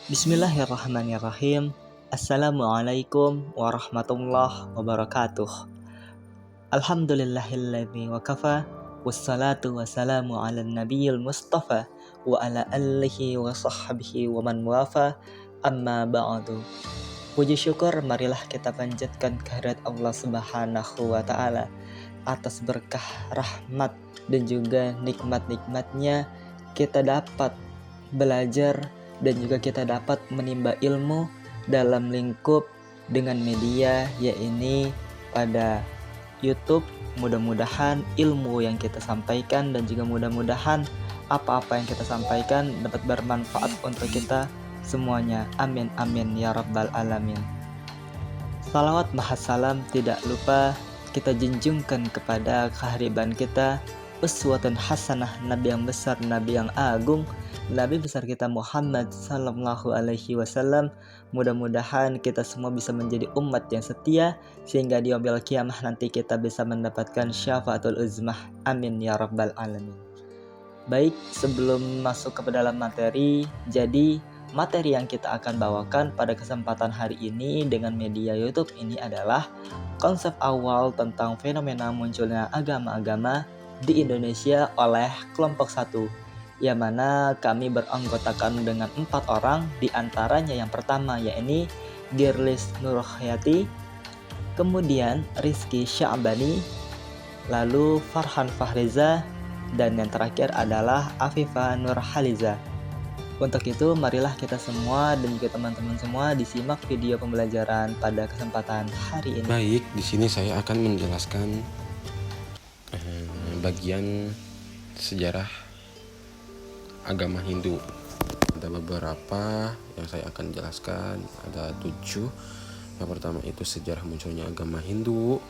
Bismillahirrahmanirrahim. Assalamualaikum warahmatullahi wabarakatuh. Alhamdulillahilladzi wa kafa. Wassalatu wassalamu ala nabiyil mustafa wa ala alihi wa sahbihi wa man wafa. Amma ba'du. Puji syukur marilah kita panjatkan kehadirat Allah Subhanahu wa taala atas berkah, rahmat dan juga nikmat-nikmatnya kita dapat belajar dan juga kita dapat menimba ilmu dalam lingkup dengan media yaitu pada YouTube. Mudah-mudahan ilmu yang kita sampaikan dan juga mudah-mudahan apa-apa yang kita sampaikan dapat bermanfaat untuk kita semuanya. Amin amin ya rabbal alamin. Salawat mahassalam tidak lupa kita junjungkan kepada kehariban kita, uswatun hasanah, nabi yang besar, nabi yang agung, nabi besar kita Muhammad sallallahu alaihi wasallam. Mudah-mudahan kita semua bisa menjadi umat yang setia sehingga di yaumil qiyamah nanti kita bisa mendapatkan syafaatul uzmah. Amin ya rabbal alamin. Baik, sebelum masuk ke dalam materi, jadi materi yang kita akan bawakan pada kesempatan hari ini dengan media YouTube ini adalah konsep awal tentang fenomena munculnya agama-agama di Indonesia oleh kelompok 1, yang mana kami beranggotakan dengan 4 orang, di antaranya yang pertama yaitu Girlis Nurhayati, kemudian Rizky Sya'bani, lalu Farhan Fahriza, dan yang terakhir adalah Afifa Nurhaliza. Untuk itu marilah kita semua dan juga teman-teman semua disimak video pembelajaran pada kesempatan hari ini. Baik, di sini saya akan menjelaskan bagian sejarah agama Hindu. Ada beberapa yang saya akan jelaskan, ada 7. Yang pertama itu sejarah munculnya agama Hindu,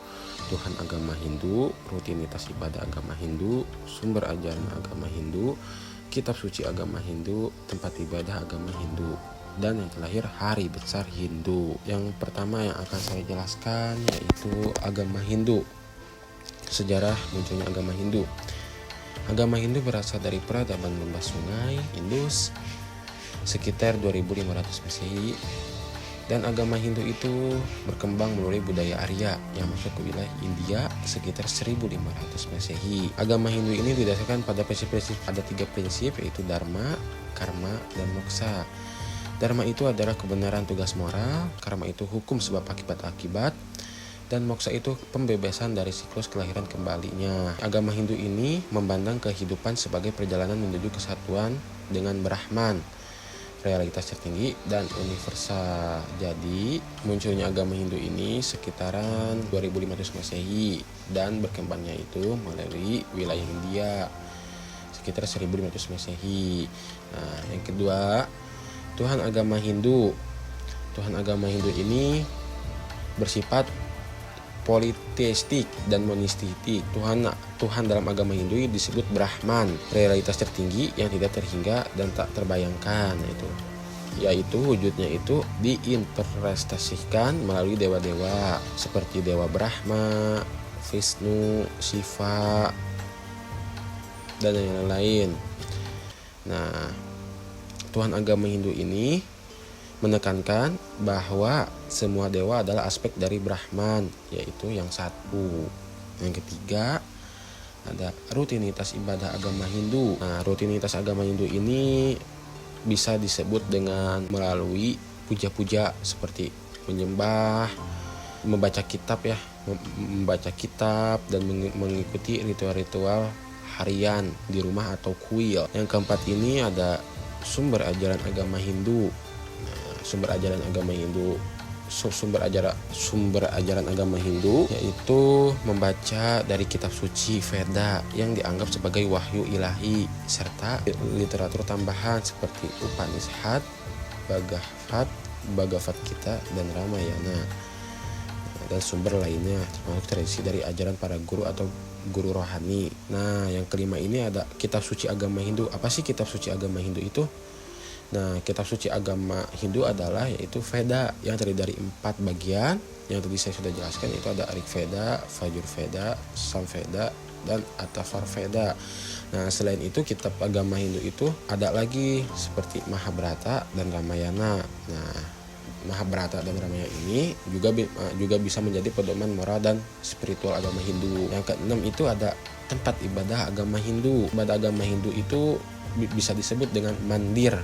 Tuhan agama Hindu, rutinitas ibadah agama Hindu, sumber ajaran agama Hindu, kitab suci agama Hindu, tempat ibadah agama Hindu, dan yang terakhir hari besar Hindu. Yang pertama yang akan saya jelaskan yaitu agama Hindu. Sejarah munculnya agama Hindu. Agama Hindu berasal dari peradaban lembah sungai Indus sekitar 2500 Masehi, dan agama Hindu itu berkembang melalui budaya Arya yang masuk ke wilayah India sekitar 1500 Masehi. Agama Hindu ini didasarkan pada prinsip-prinsip, ada 3 prinsip, yaitu Dharma, Karma, dan Moksa. Dharma itu adalah kebenaran tugas moral, Karma itu hukum sebab akibat-akibat, dan Moksa itu pembebasan dari siklus kelahiran kembalinya. Agama Hindu ini memandang kehidupan sebagai perjalanan menuju kesatuan dengan Brahman, realitas tertinggi dan universal. Jadi munculnya agama Hindu ini sekitaran 2500 Masehi dan berkembangnya itu melalui wilayah India sekitar 1500 Masehi. Nah, yang kedua, Tuhan agama Hindu. Tuhan agama Hindu ini bersifat politeistik dan monistik. Tuhan dalam agama Hindu disebut Brahman, realitas tertinggi yang tidak terhingga dan tak terbayangkan, yaitu wujudnya itu diinterpretasikan melalui dewa-dewa seperti Dewa Brahma, Vishnu, Shiva, dan yang lain. Nah, Tuhan agama Hindu ini menekankan bahwa semua dewa adalah aspek dari Brahman, yaitu yang satu. Yang ketiga, ada rutinitas ibadah agama Hindu. Nah, rutinitas agama Hindu ini bisa disebut dengan melalui puja-puja seperti menyembah, membaca kitab dan mengikuti ritual-ritual harian di rumah atau kuil. Yang keempat ini ada sumber ajaran agama Hindu. Sumber ajaran agama Hindu yaitu membaca dari kitab suci Veda yang dianggap sebagai wahyu ilahi, serta literatur tambahan seperti Upanishad, Bhagavad Gita, dan Ramayana, dan sumber lainnya termasuk tradisi dari ajaran para guru atau guru rohani. Nah, yang kelima ini ada kitab suci agama Hindu. Apa sih kitab suci agama Hindu itu? Nah, kitab suci agama Hindu adalah yaitu Veda yang terdiri dari 4 bagian yang tadi saya sudah jelaskan, yaitu ada Rig Veda, Vajur Veda, Sam Veda, dan Atharva Veda. Nah, selain itu kitab agama Hindu itu ada lagi seperti Mahabharata dan Ramayana. Nah, Mahabharata dan Ramayana ini juga bisa menjadi pedoman moral dan spiritual agama Hindu. Yang keenam itu ada tempat ibadah agama Hindu. Ibadah agama Hindu itu bisa disebut dengan mandir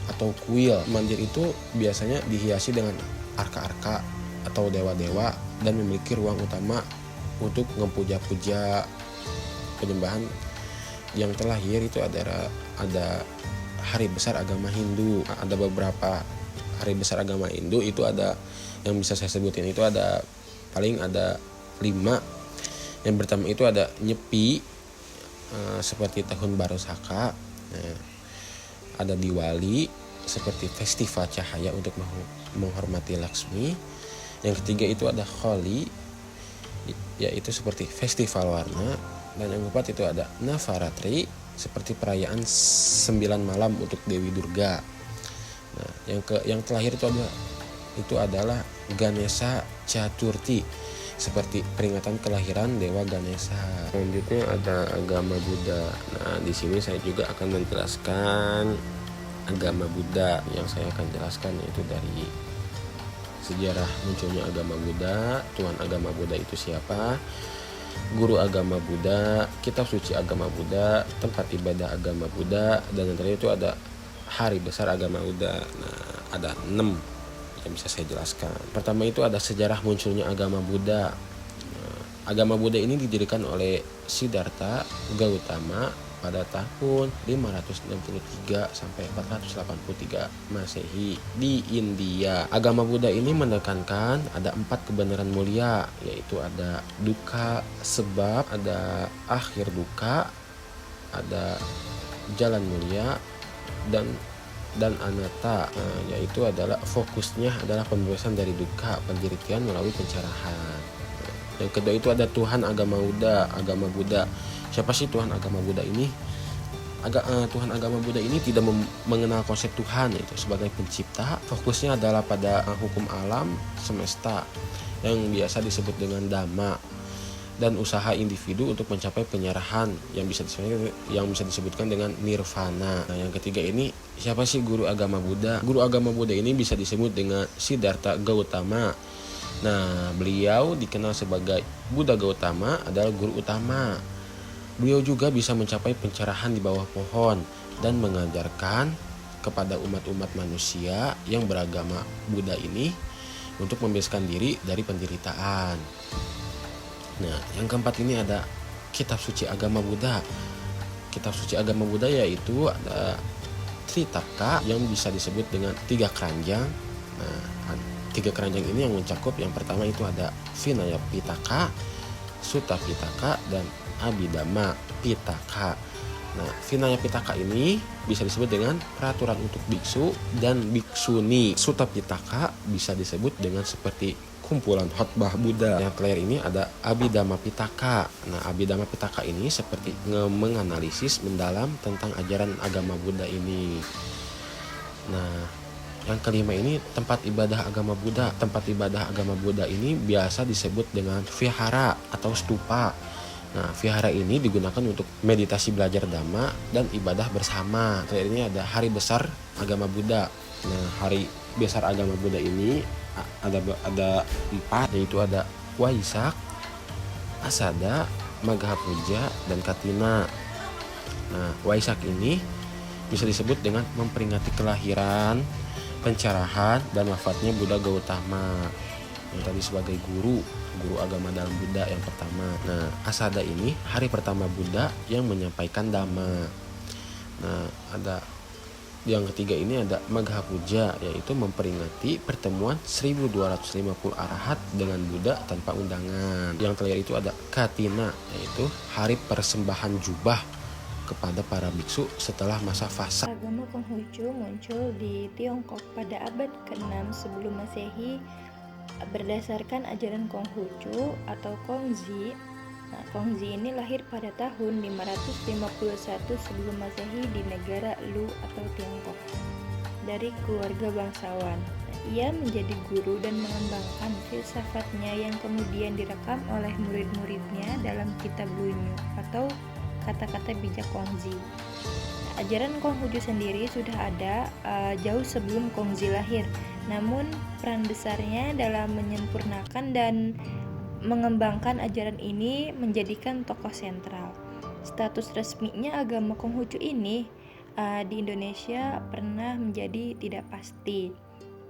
atau kuil. Mandir itu biasanya dihiasi dengan arka-arka atau dewa-dewa dan memiliki ruang utama untuk ngepuja-puja penyembahan yang terlahir. Itu ada hari besar agama Hindu. Ada beberapa hari besar agama Hindu itu ada yang bisa saya sebutin itu paling ada 5. Yang pertama itu ada Nyepi, seperti tahun baru Saka. Ada Diwali seperti festival cahaya untuk menghormati Laksmi. Yang ketiga itu ada Holi, yaitu seperti festival warna. Dan yang keempat itu ada Navaratri, seperti perayaan 9 malam untuk Dewi Durga. Nah, yang terakhir itu adalah Ganesha Chaturthi, seperti peringatan kelahiran Dewa Ganesha. Selanjutnya ada agama Buddha. Nah, di sini saya juga akan menjelaskan agama Buddha. Yang saya akan jelaskan yaitu dari sejarah munculnya agama Buddha, Tuhan agama Buddha itu siapa, guru agama Buddha, kitab suci agama Buddha, tempat ibadah agama Buddha, dan yang terakhir itu ada hari besar agama Buddha. Nah, ada 6 yang bisa saya jelaskan. Pertama itu ada sejarah munculnya agama Buddha. Agama Buddha ini didirikan oleh Siddhartha Gautama pada tahun 563 sampai 483 Masehi di India. Agama Buddha ini menekankan ada 4 kebenaran mulia, yaitu ada dukkha sebab, ada akhir dukkha, ada jalan mulia, dan anatta, yaitu adalah fokusnya adalah pembebasan dari dukkha, penderitaan melalui pencerahan. Yang kedua itu ada Tuhan agama Buddha. Siapa sih Tuhan agama Buddha ini? Tuhan agama Buddha ini tidak mengenal konsep Tuhan, yaitu sebagai pencipta. Fokusnya adalah pada hukum alam semesta yang biasa disebut dengan Dhamma, dan usaha individu untuk mencapai penyerahan yang bisa disebutkan dengan nirvana. Nah, yang ketiga ini siapa sih guru agama Buddha? Guru agama Buddha ini bisa disebut dengan Siddhartha Gautama. Nah, beliau dikenal sebagai Buddha Gautama adalah guru utama. Beliau juga bisa mencapai pencerahan di bawah pohon dan mengajarkan kepada umat-umat manusia yang beragama Buddha ini untuk membebaskan diri dari penderitaan. Nah, yang keempat ini ada kitab suci agama Buddha. Kitab suci agama Buddha yaitu ada Tritaka yang bisa disebut dengan 3 keranjang. Nah, 3 keranjang ini yang mencakup, yang pertama itu ada Vinaya Pitaka, Sutta Pitaka, dan Abhidhamma Pitaka. Nah, Vinaya Pitaka ini bisa disebut dengan peraturan untuk biksu dan biksuni. Sutta Pitaka bisa disebut dengan seperti kumpulan khotbah Buddha. Yang terakhir ini ada Abhidhamma Pitaka. Nah, Abhidhamma Pitaka ini seperti menganalisis mendalam tentang ajaran agama Buddha ini. Nah, yang kelima ini tempat ibadah agama Buddha. Tempat ibadah agama Buddha ini biasa disebut dengan vihara atau stupa. Nah, vihara ini digunakan untuk meditasi, belajar dhamma, dan ibadah bersama. Terakhir ini ada hari besar agama Buddha. Nah, hari besar agama Buddha ini ada 4, yaitu ada Waisak, Asada, Magha Puja, dan Katina. Nah, Waisak ini bisa disebut dengan memperingati kelahiran, pencerahan, dan wafatnya Buddha Gautama yang tadi sebagai guru agama dalam Buddha yang pertama. Nah, Asada ini hari pertama Buddha yang menyampaikan Dhamma. Nah, ada yang ketiga ini ada Magha Puja, yaitu memperingati pertemuan 1250 arahat dengan Buddha tanpa undangan. Yang terakhir itu ada Katina, yaitu hari persembahan jubah kepada para biksu setelah masa fasa. Agama Konghucu muncul di Tiongkok pada abad ke-6 sebelum Masehi berdasarkan ajaran Konghucu atau Kongzi. Nah, Kongzi ini lahir pada tahun 551 sebelum Masehi di negara Lu atau Tiongkok dari keluarga bangsawan. Ia menjadi guru dan mengembangkan filsafatnya yang kemudian direkam oleh murid-muridnya dalam kitab Lu Nyu atau kata-kata bijak Kongzi. Ajaran Konghucu sendiri sudah ada jauh sebelum Kongzi lahir, namun peran besarnya dalam menyempurnakan dan mengembangkan ajaran ini menjadikan tokoh sentral. Status resminya agama Konghucu ini di Indonesia pernah menjadi tidak pasti.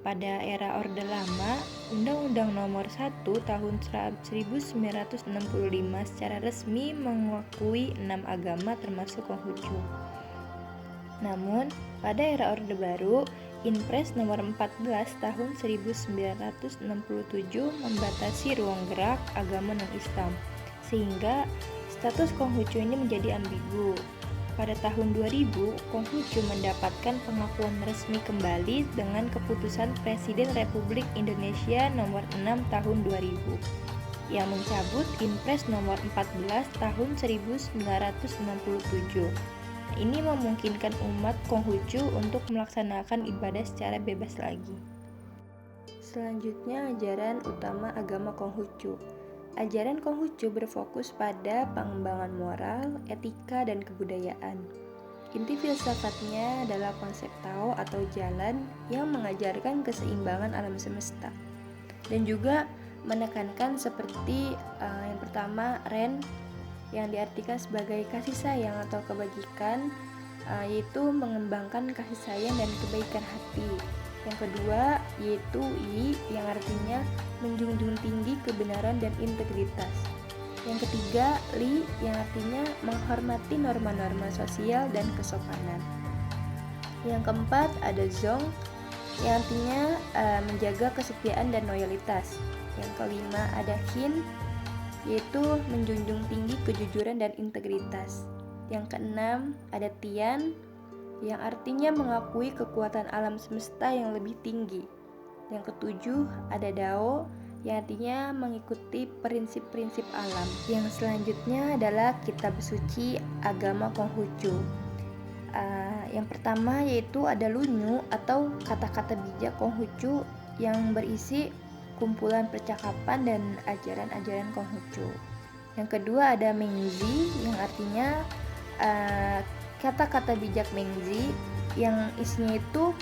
Pada era Orde Lama, Undang-Undang Nomor 1 Tahun 1965 secara resmi mengakui 6 agama termasuk Konghucu. Namun, pada era Orde Baru, Inpres Nomor 14 Tahun 1967 membatasi ruang gerak agama non-Islam, sehingga status Konghucu ini menjadi ambigu. Pada tahun 2000, Konghucu mendapatkan pengakuan resmi kembali dengan keputusan Presiden Republik Indonesia Nomor 6 Tahun 2000 yang mencabut Inpres Nomor 14 Tahun 1967. Ini memungkinkan umat Konghucu untuk melaksanakan ibadah secara bebas lagi. Selanjutnya, ajaran utama agama Konghucu. Ajaran Konghucu berfokus pada pengembangan moral, etika, dan kebudayaan. Inti filsafatnya adalah konsep Tao atau jalan yang mengajarkan keseimbangan alam semesta. Dan juga menekankan seperti yang pertama, Ren, yang diartikan sebagai kasih sayang atau kebajikan, yaitu mengembangkan kasih sayang dan kebaikan hati. Yang kedua yaitu Yi, yang artinya menjunjung tinggi kebenaran dan integritas. Yang ketiga Li, yang artinya menghormati norma-norma sosial dan kesopanan. Yang keempat ada Zong, yang artinya menjaga kesetiaan dan loyalitas. Yang kelima ada Hin, yaitu menjunjung tinggi kejujuran dan integritas. Yang keenam ada Tian, yang artinya mengakui kekuatan alam semesta yang lebih tinggi. Yang ketujuh ada Dao, yang artinya mengikuti prinsip-prinsip alam. Yang selanjutnya adalah kitab suci agama Konghucu. Yang pertama yaitu ada Lunyu atau kata-kata bijak Konghucu yang berisi kumpulan percakapan dan ajaran-ajaran Konghucu. Yang kedua ada Mengzi, yang artinya kata-kata bijak Mengzi yang isinya itu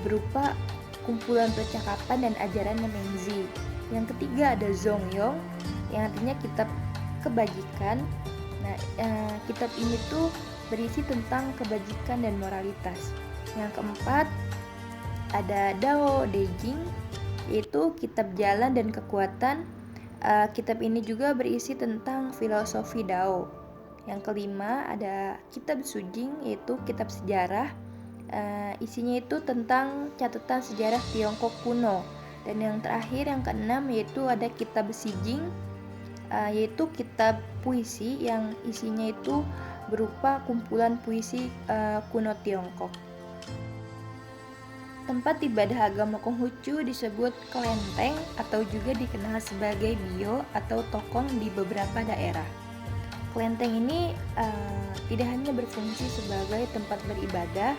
berupa kumpulan percakapan dan ajaran Mengzi. Yang ketiga ada Zongyong, yang artinya kitab kebajikan. Nah, kitab ini tuh berisi tentang kebajikan dan moralitas. Yang keempat ada Dao De Jing, yaitu kitab jalan dan kekuatan. Kitab ini juga berisi tentang filosofi Dao. Yang kelima ada kitab Sujing, yaitu kitab sejarah. Isinya itu tentang catatan sejarah Tiongkok kuno. Dan yang terakhir yang keenam yaitu ada kitab Sijing, yaitu kitab puisi yang isinya itu berupa kumpulan puisi kuno Tiongkok. Tempat ibadah agama Konghucu disebut kelenteng atau juga dikenal sebagai bio atau tokong di beberapa daerah. Kelenteng ini tidak hanya berfungsi sebagai tempat beribadah,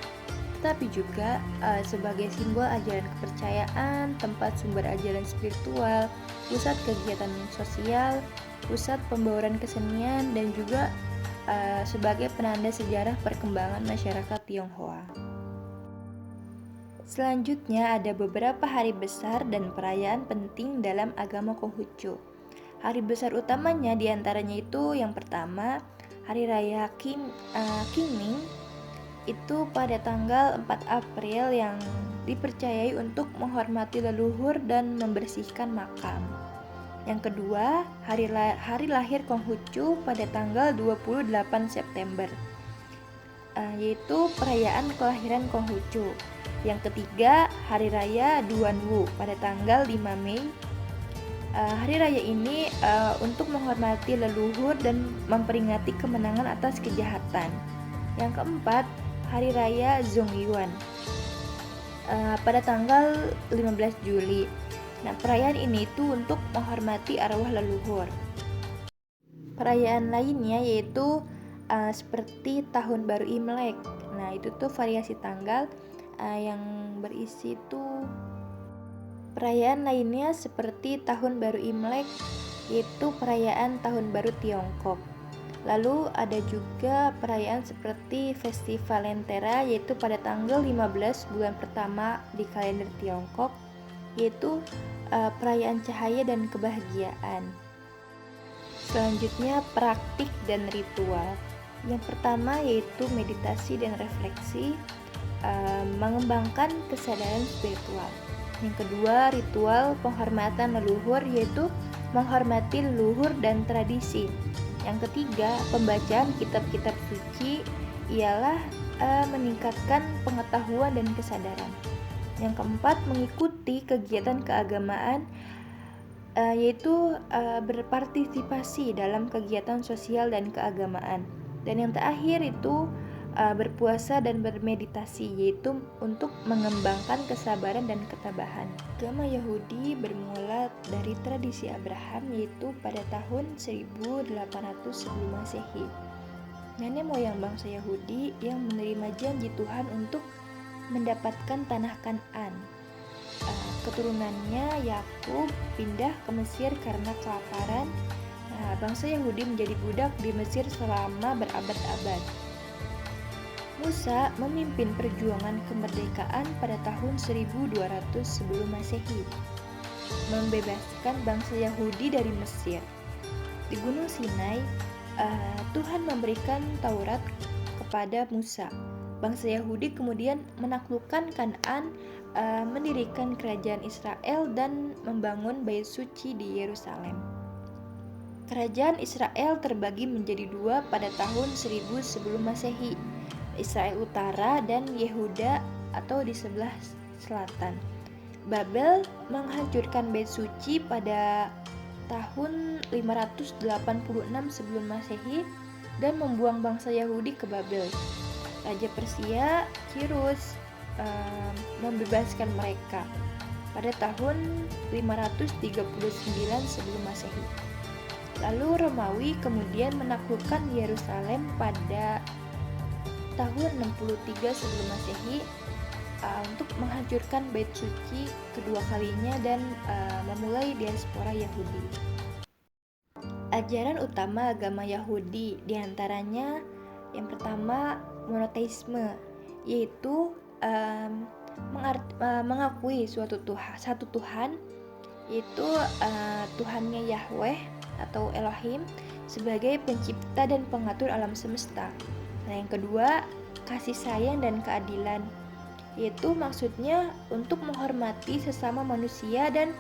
tetapi juga sebagai simbol ajaran kepercayaan, tempat sumber ajaran spiritual, pusat kegiatan sosial, pusat pembauran kesenian, dan juga sebagai penanda sejarah perkembangan masyarakat Tionghoa. Selanjutnya ada beberapa hari besar dan perayaan penting dalam agama Konghucu. Hari besar utamanya diantaranya itu yang pertama Hari Raya Qingming, itu pada tanggal 4 April yang dipercayai untuk menghormati leluhur dan membersihkan makam. Yang kedua, hari lahir Konghucu pada tanggal 28 September, yaitu perayaan kelahiran Konghucu. Yang ketiga, Hari Raya Duanwu pada tanggal 5 Mei. Hari raya ini untuk menghormati leluhur dan memperingati kemenangan atas kejahatan. Yang keempat, Hari Raya Zongyuan pada tanggal 15 Juli. Nah, perayaan ini itu untuk menghormati arwah leluhur. Perayaan lainnya yaitu seperti Tahun Baru Imlek. Nah, itu tuh variasi tanggal yang berisi tuh perayaan lainnya seperti Tahun Baru Imlek, yaitu perayaan Tahun Baru Tiongkok. Lalu ada juga perayaan seperti Festival Lentera, yaitu pada tanggal 15 bulan pertama di kalender Tiongkok, yaitu perayaan cahaya dan kebahagiaan. Selanjutnya praktik dan ritual. Yang pertama yaitu meditasi dan refleksi, mengembangkan kesadaran spiritual. Yang kedua, ritual penghormatan leluhur, yaitu menghormati leluhur dan tradisi. Yang ketiga, pembacaan kitab-kitab suci ialah meningkatkan pengetahuan dan kesadaran. Yang keempat, mengikuti kegiatan keagamaan, yaitu berpartisipasi dalam kegiatan sosial dan keagamaan. Dan yang terakhir itu berpuasa dan bermeditasi, yaitu untuk mengembangkan kesabaran dan ketabahan. Agama Yahudi bermula dari tradisi Abraham, yaitu pada tahun 1800 sebelum Masehi. Nenek moyang bangsa Yahudi yang menerima janji Tuhan untuk mendapatkan tanah Kanaan. Keturunannya Yakub pindah ke Mesir karena kelaparan. Bangsa Yahudi menjadi budak di Mesir selama berabad-abad. Musa memimpin perjuangan kemerdekaan pada tahun 1200 sebelum Masehi, membebaskan bangsa Yahudi dari Mesir. Di Gunung Sinai, Tuhan memberikan Taurat kepada Musa. Bangsa Yahudi kemudian menaklukkan Kanaan, mendirikan kerajaan Israel dan membangun bait suci di Yerusalem. Kerajaan Israel terbagi menjadi dua pada tahun 1000 sebelum Masehi, Israel Utara dan Yehuda atau di sebelah selatan. Babel menghancurkan bait suci pada tahun 586 sebelum Masehi dan membuang bangsa Yahudi ke Babel. Raja Persia, Kirus, membebaskan mereka pada tahun 539 sebelum Masehi. Lalu Romawi kemudian menaklukkan Yerusalem pada tahun 63 sebelum Masehi untuk menghancurkan bait suci kedua kalinya dan memulai diaspora Yahudi. Ajaran utama agama Yahudi diantaranya yang pertama monoteisme, yaitu mengakui satu Tuhan, yaitu Tuhannya Yahweh atau Elohim sebagai pencipta dan pengatur alam semesta. Nah, yang kedua, kasih sayang dan keadilan, yaitu maksudnya untuk menghormati sesama manusia dan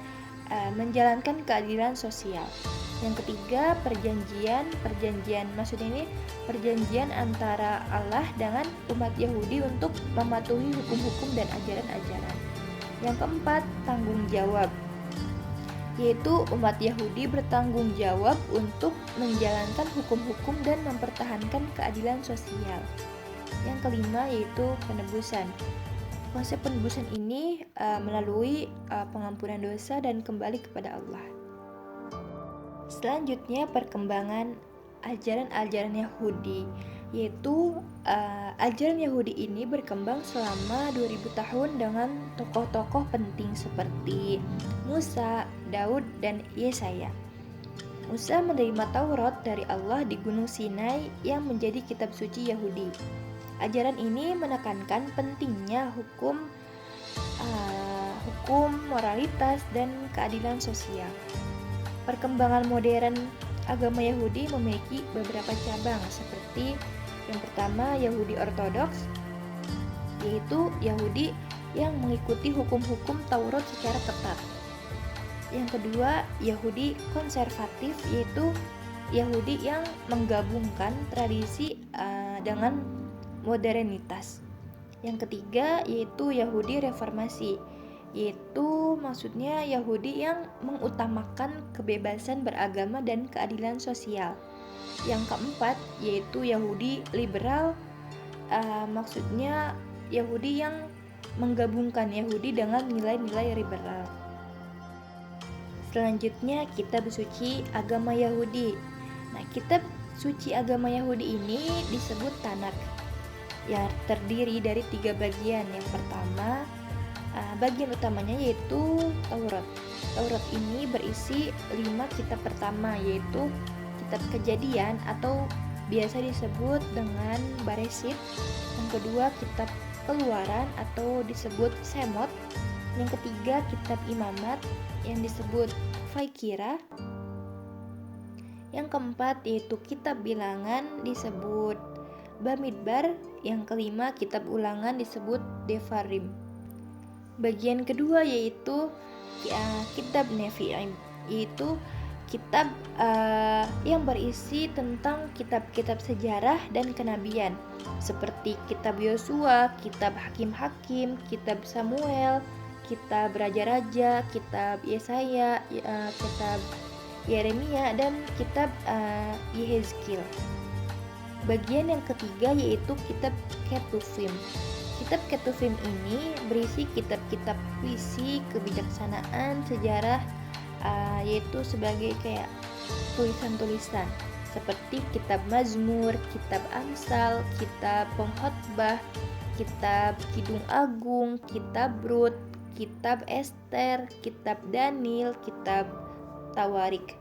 menjalankan keadilan sosial. Yang ketiga, perjanjian maksudnya ini perjanjian antara Allah dengan umat Yahudi untuk mematuhi hukum-hukum dan ajaran-ajaran. Yang keempat, tanggung jawab, yaitu umat Yahudi bertanggung jawab untuk menjalankan hukum-hukum dan mempertahankan keadilan sosial. Yang kelima yaitu penebusan. Konsep penebusan ini melalui pengampunan dosa dan kembali kepada Allah. Selanjutnya perkembangan ajaran-ajaran Yahudi, yaitu ajaran Yahudi ini berkembang selama 2000 tahun dengan tokoh-tokoh penting seperti Musa, Daud, dan Yesaya. Musa menerima Taurat dari Allah di Gunung Sinai yang menjadi kitab suci Yahudi. Ajaran ini menekankan pentingnya hukum, moralitas, dan keadilan sosial. Perkembangan modern agama Yahudi memiliki beberapa cabang seperti yang pertama Yahudi Ortodoks, yaitu Yahudi yang mengikuti hukum-hukum Taurat secara ketat. Yang kedua, Yahudi konservatif, yaitu Yahudi yang menggabungkan tradisi dengan modernitas. Yang ketiga, yaitu Yahudi reformasi, yaitu maksudnya Yahudi yang mengutamakan kebebasan beragama dan keadilan sosial. Yang keempat, yaitu Yahudi liberal, maksudnya Yahudi yang menggabungkan Yahudi dengan nilai-nilai liberal. Selanjutnya kitab suci agama Yahudi. Nah, kitab suci agama Yahudi ini disebut Tanakh, yang terdiri dari 3 bagian. Yang pertama, bagian utamanya yaitu Taurat. Taurat ini berisi 5 kitab pertama, yaitu kitab Kejadian atau biasa disebut dengan Baresit. Yang kedua kitab Keluaran atau disebut Semot. Yang ketiga kitab Imamat yang disebut Vaikira. Yang keempat yaitu kitab Bilangan disebut Bamidbar. Yang kelima kitab Ulangan disebut Devarim. Bagian kedua yaitu kitab Nevi'im, yaitu kitab yang berisi tentang kitab-kitab sejarah dan kenabian seperti kitab Yosua, kitab Hakim-Hakim, kitab Samuel, kitab Raja-Raja, kitab Yesaya, kitab Yeremia, dan kitab Yehezkiel. Bagian yang ketiga yaitu kitab Ketuvim. Kitab Ketuvim ini berisi kitab-kitab puisi, kebijaksanaan, sejarah, yaitu sebagai kayak tulisan-tulisan seperti kitab Mazmur, kitab Amsal, kitab Pengkhotbah, kitab Kidung Agung, kitab Rut, kitab Ester, kitab Daniel, kitab Tawarik.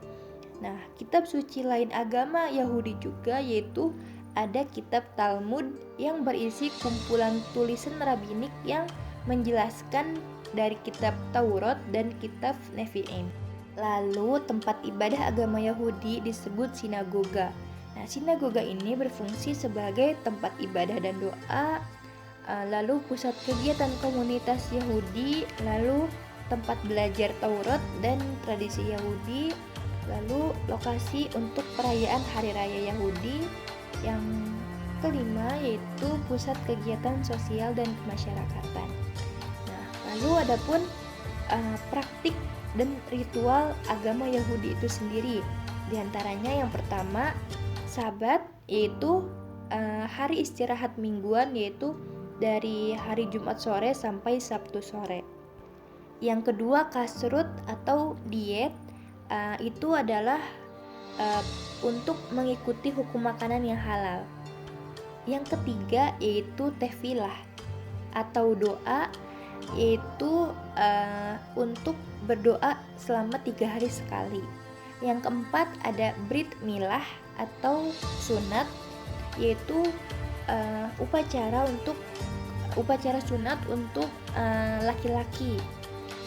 Nah, kitab suci lain agama Yahudi juga yaitu ada kitab Talmud yang berisi kumpulan tulisan rabbinik yang menjelaskan dari kitab Taurat dan kitab Nevi'im. Lalu tempat ibadah agama Yahudi disebut sinagoga. Nah, sinagoga ini berfungsi sebagai tempat ibadah dan doa, lalu pusat kegiatan komunitas Yahudi, lalu tempat belajar Taurat dan tradisi Yahudi, lalu lokasi untuk perayaan hari raya Yahudi. Yang kelima yaitu pusat kegiatan sosial dan kemasyarakatan. Nah, lalu adapun praktik dan ritual agama Yahudi itu sendiri. Di antaranya yang pertama Sabat, yaitu hari istirahat mingguan, yaitu dari hari Jumat sore sampai Sabtu sore. Yang kedua Kasrut atau diet, itu adalah untuk mengikuti hukum makanan yang halal. Yang ketiga yaitu Tefilah atau doa, yaitu untuk berdoa selama 3 hari sekali. Yang keempat ada Brit Milah atau sunat, yaitu upacara sunat untuk laki-laki.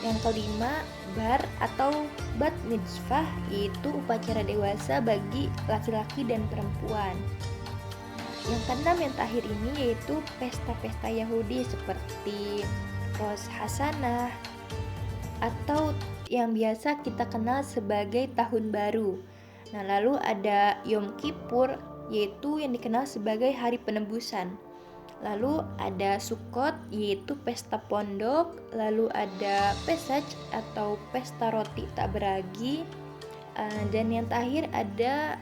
Yang kelima Bar atau Bat Mitzvah, yaitu upacara dewasa bagi laki-laki dan perempuan. Yang keenam yang terakhir ini yaitu pesta-pesta Yahudi seperti Rosh Hashanah atau yang biasa kita kenal sebagai Tahun Baru. Nah, lalu ada Yom Kippur, yaitu yang dikenal sebagai Hari Penebusan. Lalu ada Sukkot, yaitu pesta pondok. Lalu ada Pesach atau pesta roti tak beragi. Dan yang terakhir ada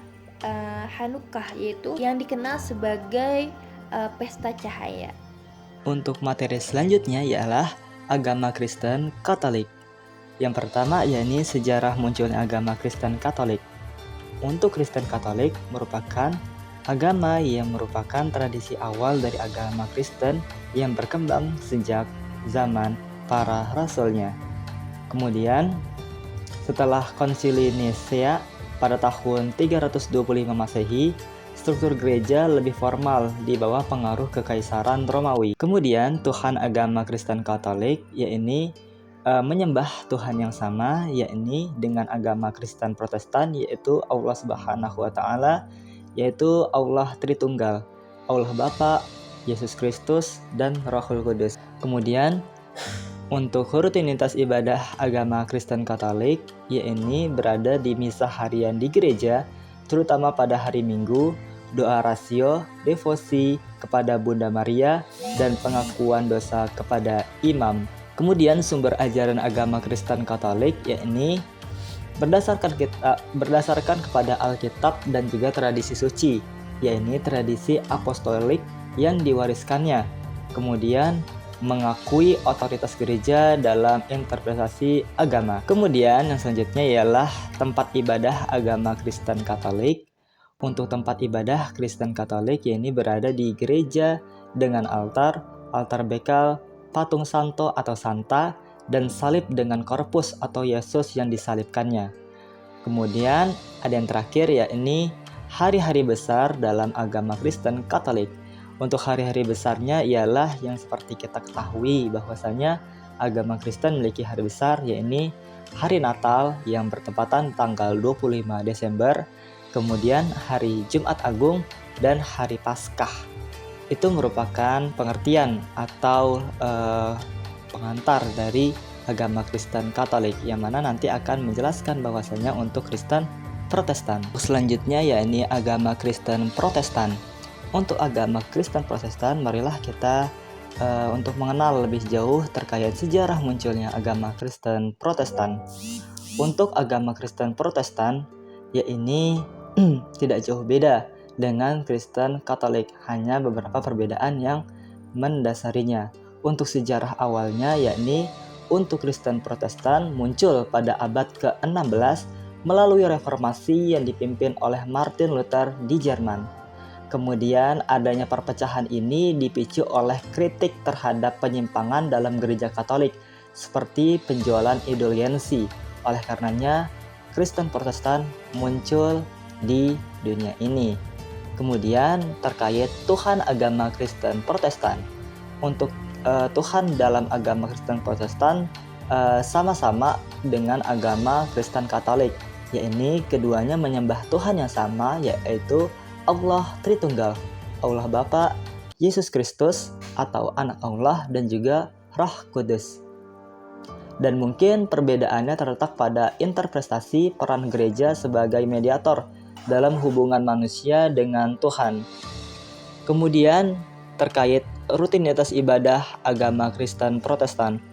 Hanukkah, yaitu yang dikenal sebagai pesta cahaya. Untuk materi selanjutnya ialah agama Kristen Katolik. Yang pertama yakni sejarah munculnya agama Kristen Katolik. Untuk Kristen Katolik merupakan agama yang merupakan tradisi awal dari agama Kristen yang berkembang sejak zaman para rasulnya. Kemudian setelah Konsili Nisea pada tahun 325 Masehi, struktur gereja lebih formal di bawah pengaruh Kekaisaran Romawi. Kemudian Tuhan agama Kristen Katolik yakni menyembah Tuhan yang sama, yakni dengan agama Kristen Protestan, yaitu Allah Subhanahu wa Ta'ala, yaitu Allah Tritunggal, Allah Bapa, Yesus Kristus, dan Rohul Kudus. Kemudian untuk rutinitas ibadah agama Kristen Katolik, yakni berada di misa harian di gereja, terutama pada hari Minggu, doa rasio, devosi kepada Bunda Maria, dan pengakuan dosa kepada imam. Kemudian sumber ajaran agama Kristen Katolik yakni berdasarkan kepada Alkitab dan juga tradisi suci, yakni tradisi apostolik yang diwariskannya. Kemudian mengakui otoritas gereja dalam interpretasi agama. Kemudian yang selanjutnya ialah tempat ibadah agama Kristen Katolik. Untuk tempat ibadah Kristen Katolik yakni berada di gereja dengan altar bekal, patung santo atau santa, dan salib dengan korpus atau Yesus yang disalibkannya. Kemudian ada yang terakhir yakni hari-hari besar dalam agama Kristen Katolik. Untuk hari-hari besarnya ialah yang seperti kita ketahui bahwasanya agama Kristen memiliki hari besar, yaitu hari Natal yang bertepatan tanggal 25 Desember, kemudian hari Jumat Agung, dan hari Paskah. Itu merupakan pengertian atau pengantar dari agama Kristen Katolik, yang mana nanti akan menjelaskan bahwasanya untuk Kristen Protestan. Selanjutnya yakni agama Kristen Protestan. Untuk agama Kristen Protestan, marilah kita untuk mengenal lebih jauh terkait sejarah munculnya agama Kristen Protestan. Untuk agama Kristen Protestan, yakni tidak jauh beda dengan Kristen Katolik, hanya beberapa perbedaan yang mendasarinya. Untuk sejarah awalnya, yakni untuk Kristen Protestan muncul pada abad ke-16 melalui reformasi yang dipimpin oleh Martin Luther di Jerman. Kemudian adanya perpecahan ini dipicu oleh kritik terhadap penyimpangan dalam gereja Katolik seperti penjualan indulgensi. Oleh karenanya, Kristen Protestan muncul di dunia ini. Kemudian terkait Tuhan agama Kristen Protestan. Untuk Tuhan dalam agama Kristen Protestan sama-sama dengan agama Kristen Katolik, yakni keduanya menyembah Tuhan yang sama, yaitu Allah Tritunggal, Allah Bapa, Yesus Kristus atau Anak Allah, dan juga Roh Kudus. Dan mungkin perbedaannya terletak pada interpretasi peran gereja sebagai mediator dalam hubungan manusia dengan Tuhan. Kemudian terkait rutinitas ibadah agama Kristen Protestan.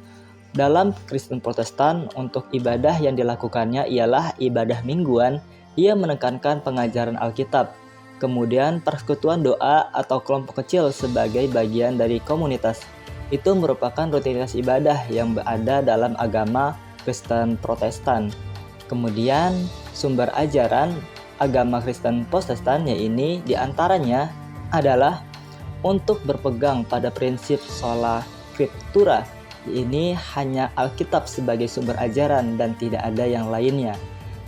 Dalam Kristen Protestan, untuk ibadah yang dilakukannya ialah ibadah mingguan. Ia menekankan pengajaran Alkitab. Kemudian persekutuan doa atau kelompok kecil sebagai bagian dari komunitas. Itu merupakan rutinitas ibadah yang berada dalam agama Kristen Protestan. Kemudian sumber ajaran agama Kristen Protestan yakni diantaranya adalah untuk berpegang pada prinsip sola scriptura. Ini hanya Alkitab sebagai sumber ajaran dan tidak ada yang lainnya.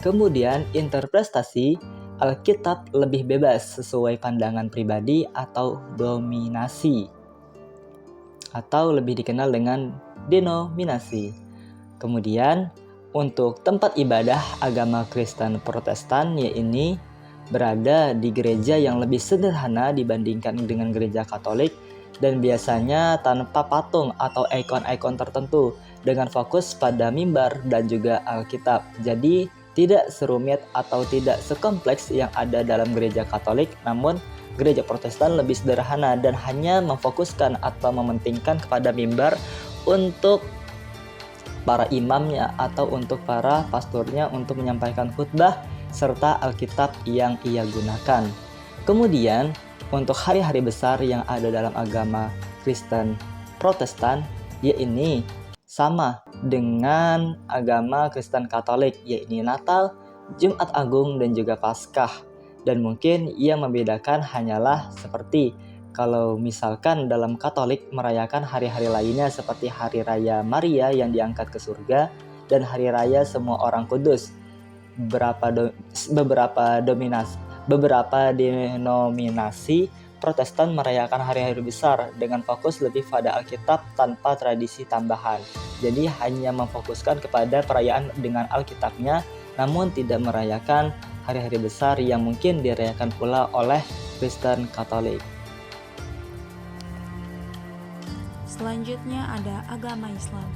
Kemudian interpretasi Alkitab lebih bebas sesuai pandangan pribadi atau dominasi, atau lebih dikenal dengan denominasi. Kemudian untuk tempat ibadah agama Kristen Protestan yakni berada di gereja yang lebih sederhana dibandingkan dengan gereja Katolik, dan biasanya tanpa patung atau ikon-ikon tertentu, dengan fokus pada mimbar dan juga Alkitab. Jadi tidak serumit atau tidak sekompleks yang ada dalam gereja Katolik, namun gereja Protestan lebih sederhana dan hanya memfokuskan atau mementingkan kepada mimbar untuk para imamnya atau untuk para pastornya untuk menyampaikan khutbah serta Alkitab yang ia gunakan. Kemudian untuk hari-hari besar yang ada dalam agama Kristen Protestan, yakni sama dengan agama Kristen Katolik, yakni Natal, Jumat Agung, dan juga Paskah. Dan mungkin yang membedakan hanyalah seperti kalau misalkan dalam Katolik merayakan hari-hari lainnya seperti Hari Raya Maria yang diangkat ke surga dan Hari Raya Semua Orang Kudus. Beberapa denominasi Protestan merayakan hari-hari besar dengan fokus lebih pada Alkitab tanpa tradisi tambahan. Jadi hanya memfokuskan kepada perayaan dengan Alkitabnya, namun tidak merayakan hari-hari besar yang mungkin dirayakan pula oleh Kristen Katolik. Selanjutnya ada agama Islam.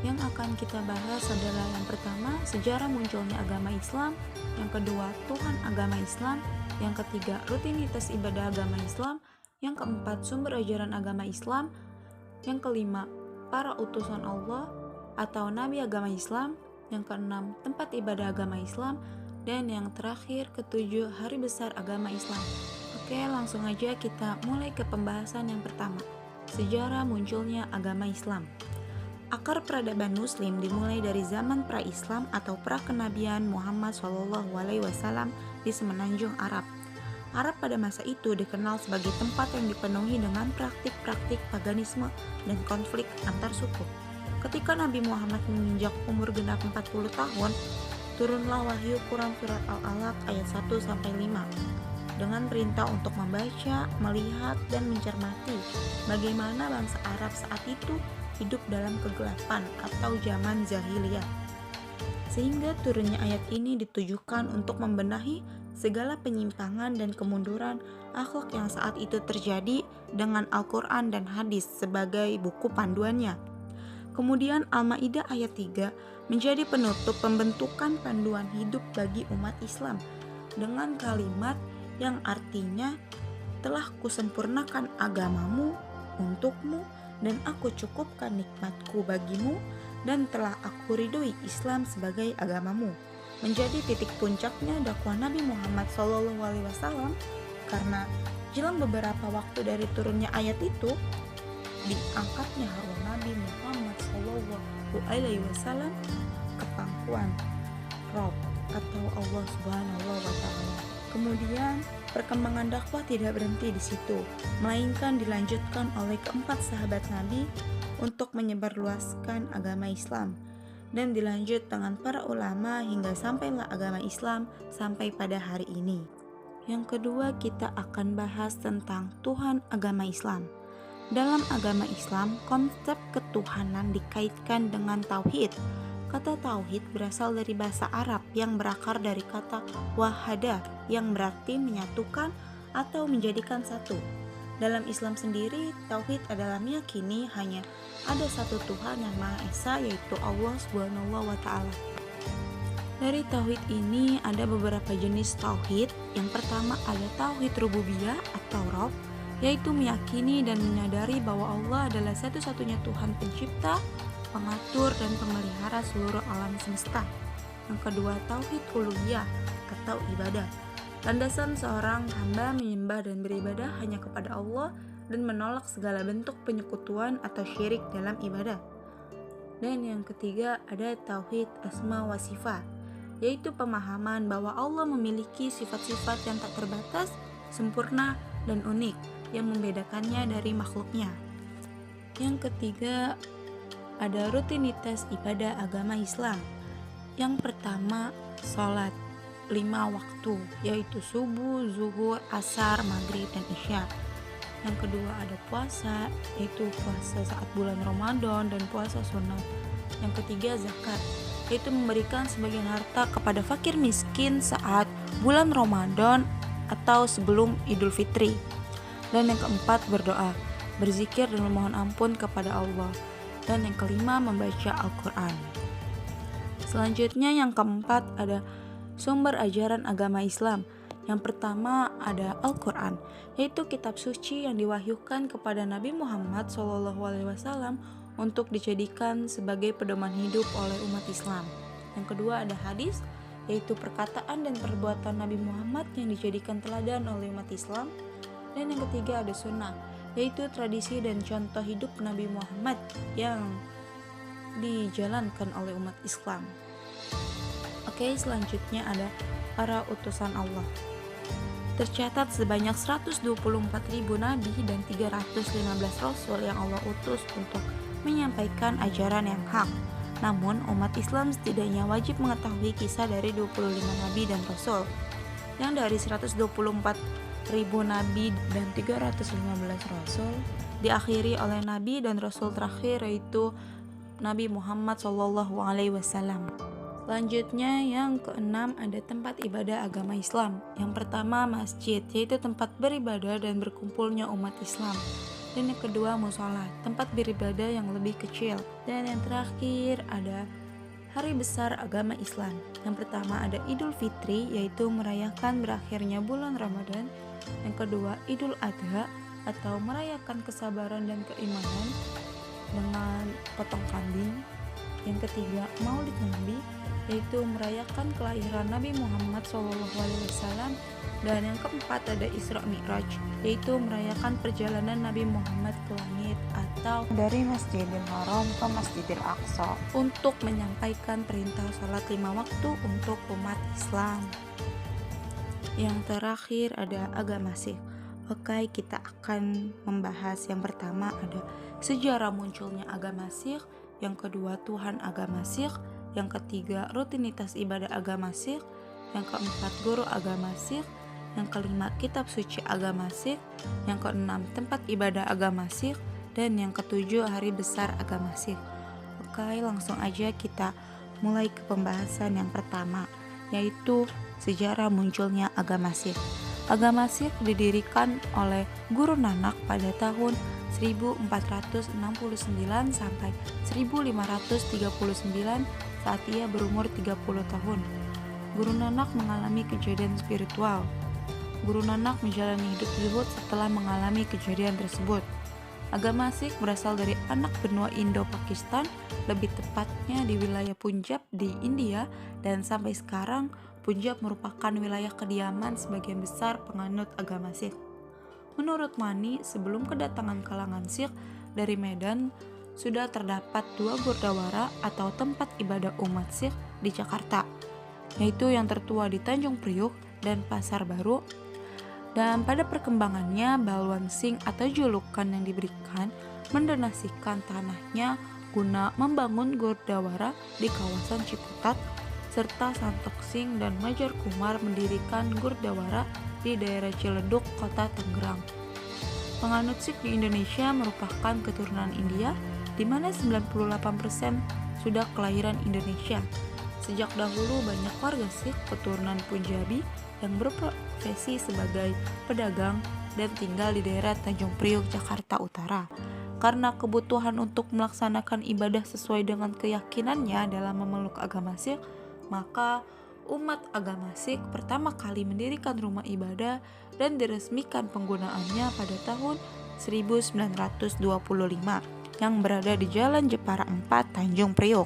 Yang akan kita bahas adalah yang pertama, sejarah munculnya agama Islam. Yang kedua, Tuhan agama Islam. Yang ketiga, rutinitas ibadah agama Islam. Yang keempat, sumber ajaran agama Islam. Yang kelima, para utusan Allah atau nabi agama Islam. Yang keenam, tempat ibadah agama Islam. Dan yang terakhir, ketujuh, hari besar agama Islam. Oke, langsung aja kita mulai ke pembahasan yang pertama, sejarah munculnya agama Islam. Akar peradaban Muslim dimulai dari zaman pra-Islam atau pra-kenabian Muhammad SAW di semenanjung Arab. Arab pada masa itu dikenal sebagai tempat yang dipenuhi dengan praktik-praktik paganisme dan konflik antar suku. Ketika Nabi Muhammad menginjak umur genap 40 tahun, turunlah wahyu Quran surat Al-Alaq ayat 1-5. dengan perintah untuk membaca, melihat, dan mencermati bagaimana bangsa Arab saat itu hidup dalam kegelapan atau zaman jahiliyah. Sehingga turunnya ayat ini ditujukan untuk membenahi segala penyimpangan dan kemunduran akhlak yang saat itu terjadi dengan Al-Quran dan hadis sebagai buku panduannya. Kemudian Al-Maidah ayat 3 menjadi penutup pembentukan panduan hidup bagi umat Islam dengan kalimat yang artinya telah kusempurnakan agamamu untukmu dan aku cukupkan nikmatku bagimu dan telah aku ridhoi Islam sebagai agamamu, menjadi titik puncaknya dakwah Nabi Muhammad SAW karena jelang beberapa waktu dari turunnya ayat itu diangkatnya hawa Nabi Muhammad SAW ke pangkuan Rob atau Allah Subhanahu wa Ta'ala. Kemudian perkembangan dakwah tidak berhenti di situ, melainkan dilanjutkan oleh keempat sahabat Nabi untuk menyebarluaskan agama Islam, dan dilanjut dengan para ulama hingga sampailah agama Islam sampai pada hari ini. Yang kedua, kita akan bahas tentang Tuhan agama Islam. Dalam agama Islam, konsep ketuhanan dikaitkan dengan tauhid. Kata tauhid berasal dari bahasa Arab yang berakar dari kata wahada yang berarti menyatukan atau menjadikan satu. Dalam Islam sendiri, tauhid adalah meyakini hanya ada satu Tuhan yang Maha Esa, yaitu Allah Subhanahu wa Ta'ala. Dari tauhid ini ada beberapa jenis tauhid. Yang pertama ada tauhid rububiyah atau Rabb, yaitu meyakini dan menyadari bahwa Allah adalah satu-satunya Tuhan pencipta, pengatur, dan pemelihara seluruh alam semesta. Yang kedua, tauhid uluhiyah atau ibadah. Landasan seorang hamba menyembah dan beribadah hanya kepada Allah dan menolak segala bentuk penyekutuan atau syirik dalam ibadah. Dan yang ketiga ada tauhid asma wa sifat, yaitu pemahaman bahwa Allah memiliki sifat-sifat yang tak terbatas, sempurna, dan unik yang membedakannya dari makhluknya. Yang ketiga ada rutinitas ibadah agama Islam. Yang pertama, sholat 5 waktu, yaitu subuh, zuhur, asar, maghrib, dan isya. Yang kedua ada puasa, yaitu puasa saat bulan Ramadan dan puasa sunat. Yang ketiga zakat, yaitu memberikan sebagian harta kepada fakir miskin saat bulan Ramadan atau sebelum Idul Fitri. Dan yang keempat berdoa, berzikir dan memohon ampun kepada Allah. Dan yang kelima membaca Al-Quran. Selanjutnya yang keempat ada sumber ajaran agama Islam. Yang pertama ada Al-Quran, yaitu kitab suci yang diwahyukan kepada Nabi Muhammad SAW untuk dijadikan sebagai pedoman hidup oleh umat Islam. Yang kedua ada hadis, yaitu perkataan dan perbuatan Nabi Muhammad yang dijadikan teladan oleh umat Islam. Dan yang ketiga ada sunnah, yaitu tradisi dan contoh hidup Nabi Muhammad yang dijalankan oleh umat Islam. Oke, selanjutnya ada para utusan Allah. Tercatat sebanyak 124.000 nabi dan 315 rasul yang Allah utus untuk menyampaikan ajaran yang hak. Namun, umat Islam setidaknya wajib mengetahui kisah dari 25 nabi dan rasul. Yang dari 124.000 nabi dan 315 rasul diakhiri oleh nabi dan rasul terakhir, yaitu Nabi Muhammad SAW. Selanjutnya yang keenam ada tempat ibadah agama Islam. Yang pertama masjid, yaitu tempat beribadah dan berkumpulnya umat Islam. Dan yang kedua musola, tempat beribadah yang lebih kecil. Dan yang terakhir ada hari besar agama Islam. Yang pertama ada Idul Fitri, yaitu merayakan berakhirnya bulan Ramadan. Yang kedua Idul Adha atau merayakan kesabaran dan keimanan dengan potong kambing. Yang ketiga Maulid Nabi, yaitu merayakan kelahiran Nabi Muhammad SAW. Dan yang keempat ada Isra Mi'raj, yaitu merayakan perjalanan Nabi Muhammad ke langit atau dari Masjidil Haram ke Masjidil Aqsa untuk menyampaikan perintah sholat 5 waktu untuk umat Islam. Yang terakhir ada agama Sikh. Oke, kita akan membahas yang pertama ada sejarah munculnya agama Sikh, yang kedua Tuhan agama Sikh, yang ketiga rutinitas ibadah agama Sikh, yang keempat guru agama Sikh, Yang kelima, kitab suci agama Sikh. Yang keenam, tempat ibadah agama Sikh. Dan yang ketujuh, hari besar agama Sikh. Oke, langsung aja kita mulai ke pembahasan yang pertama, yaitu sejarah munculnya agama Sikh. Agama Sikh didirikan oleh Guru Nanak pada tahun 1469 sampai 1539 saat ia berumur 30 tahun. Guru Nanak mengalami kejadian spiritual. Guru Nanak menjalani hidup zuhud setelah mengalami kejadian tersebut. Agama Sikh berasal dari anak benua Indo-Pakistan, lebih tepatnya di wilayah Punjab di India, dan sampai sekarang Punjab merupakan wilayah kediaman sebagian besar penganut agama Sikh. Menurut Mani, sebelum kedatangan kalangan Sikh dari Medan, sudah terdapat 2 gurdwara atau tempat ibadah umat Sikh di Jakarta, yaitu yang tertua di Tanjung Priuk dan Pasar Baru. Dan pada perkembangannya, Balwan Singh atau julukan yang diberikan mendonasikan tanahnya guna membangun gurdwara di kawasan Ciputat, serta Santok Singh dan Majar Kumar mendirikan gurdwara di daerah Ciledug, kota Tangerang. Penganut Sikh di Indonesia merupakan keturunan India, di mana 98% sudah kelahiran Indonesia. Sejak dahulu banyak warga Sikh keturunan Punjabi yang berprofesi sebagai pedagang dan tinggal di daerah Tanjung Priuk, Jakarta Utara. Karena kebutuhan untuk melaksanakan ibadah sesuai dengan keyakinannya dalam memeluk agama Sikh, maka umat agama Sikh pertama kali mendirikan rumah ibadah dan diresmikan penggunaannya pada tahun 1925 yang berada di Jalan Jepara 4, Tanjung Priok.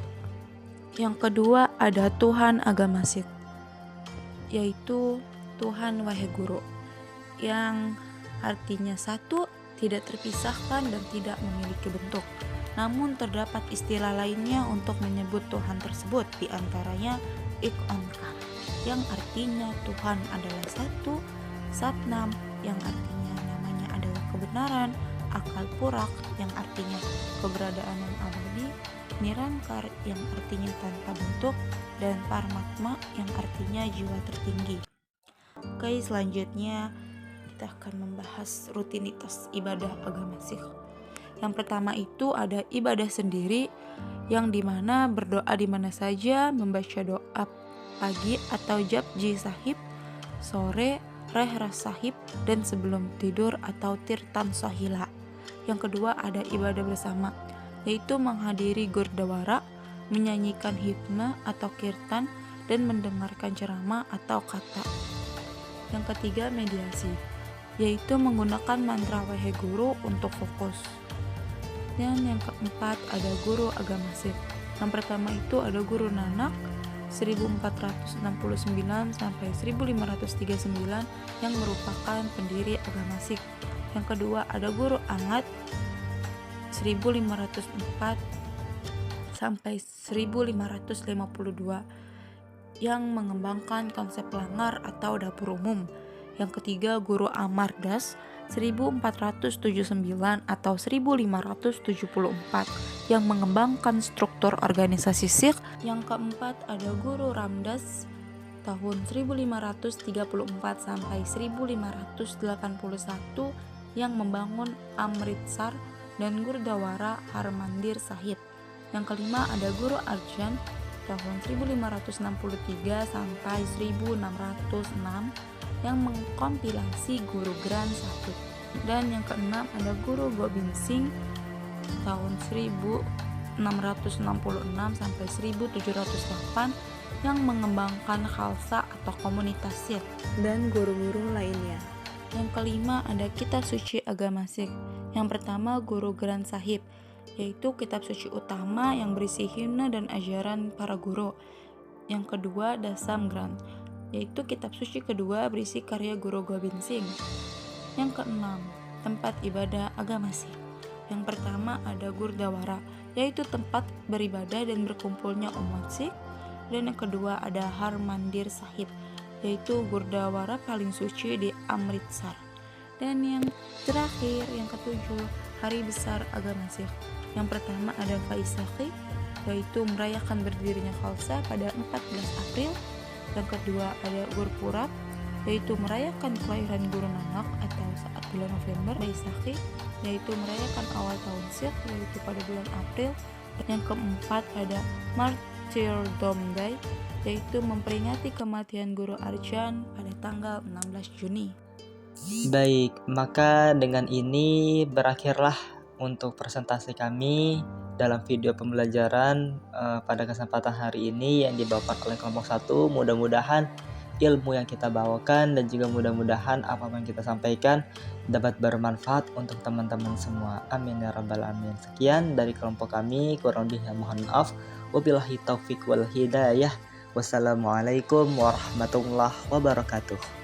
Yang kedua ada Tuhan agama Sikh, yaitu Tuhan Waheguru, yang artinya satu, tidak terpisahkan dan tidak memiliki bentuk. Namun terdapat istilah lainnya untuk menyebut Tuhan tersebut, diantaranya Ik Onkar, yang artinya Tuhan adalah satu, Satnam, yang artinya namanya adalah kebenaran, Akal Purak, yang artinya keberadaan yang abadi, Nirankar, yang artinya tanpa bentuk, dan Paramatma, yang artinya jiwa tertinggi. Oke, selanjutnya kita akan membahas rutinitas ibadah agama Sikh. Yang pertama itu ada ibadah sendiri, yang dimana berdoa di mana saja, membaca doa pagi atau Japji Sahib, sore Rehras Sahib, dan sebelum tidur atau Tirtan Sahila. Yang kedua ada ibadah bersama, yaitu menghadiri gurdwara, menyanyikan himne atau kirtan, dan mendengarkan ceramah atau kata. Yang ketiga mediasi, yaitu menggunakan mantra Waheguru untuk fokus. Dan yang keempat ada guru agama Sikh. Yang pertama itu ada Guru Nanak 1469 sampai 1539 yang merupakan pendiri agama Sikh. Yang kedua ada Guru Angad 1504 sampai 1552 yang mengembangkan konsep langar atau dapur umum. Yang ketiga Guru Amar Das 1479 atau 1574 yang mengembangkan struktur organisasi Sikh. Yang keempat ada Guru Ramdas tahun 1534 sampai 1581 yang membangun Amritsar dan Gurdwara Harmandir Sahib. Yang kelima ada Guru Arjan tahun 1563 sampai 1606 yang mengkompilasi Guru Granth Sahib. Dan yang keenam ada Guru Gobind Singh tahun 1666 sampai 1708 yang mengembangkan Khalsa atau komunitas Sikh dan guru-guru lainnya. Yang kelima ada kitab suci agama Sikh. Yang pertama Guru Granth Sahib, yaitu kitab suci utama yang berisi himne dan ajaran para guru. Yang kedua Dasam Granth, yaitu kitab suci kedua berisi karya Guru Gobind Singh. Yang keenam tempat ibadah agama Sikh. Yang pertama ada Gurdwara, yaitu tempat beribadah dan berkumpulnya umat Sikh. Dan yang kedua ada Harmandir Sahib, yaitu Gurdwara paling suci di Amritsar. Dan yang terakhir, yang ketujuh, hari besar agama Sikh. Yang pertama ada Vaisakhi, yaitu merayakan berdirinya Khalsa pada 14 April. Yang kedua ada Gurpurab, yaitu merayakan kelahiran Guru Nanak atau saat bulan November, Baisakhi, yaitu merayakan awal tahun Sikh, yaitu pada bulan April. Dan yang keempat ada Martyrdom Day, yaitu memperingati kematian Guru Arjan pada tanggal 16 Juni. Baik, maka dengan ini berakhirlah untuk presentasi kami dalam video pembelajaran pada kesempatan hari ini yang dibawakan oleh kelompok 1. Mudah-mudahan ilmu yang kita bawakan dan juga mudah-mudahan apa yang kita sampaikan dapat bermanfaat untuk teman-teman semua. Amin ya rabbal alamin. Sekian dari kelompok kami, kurang lebihnya mohon maaf. Wabillahi taufik wal hidayah. Wassalamualaikum warahmatullahi wabarakatuh.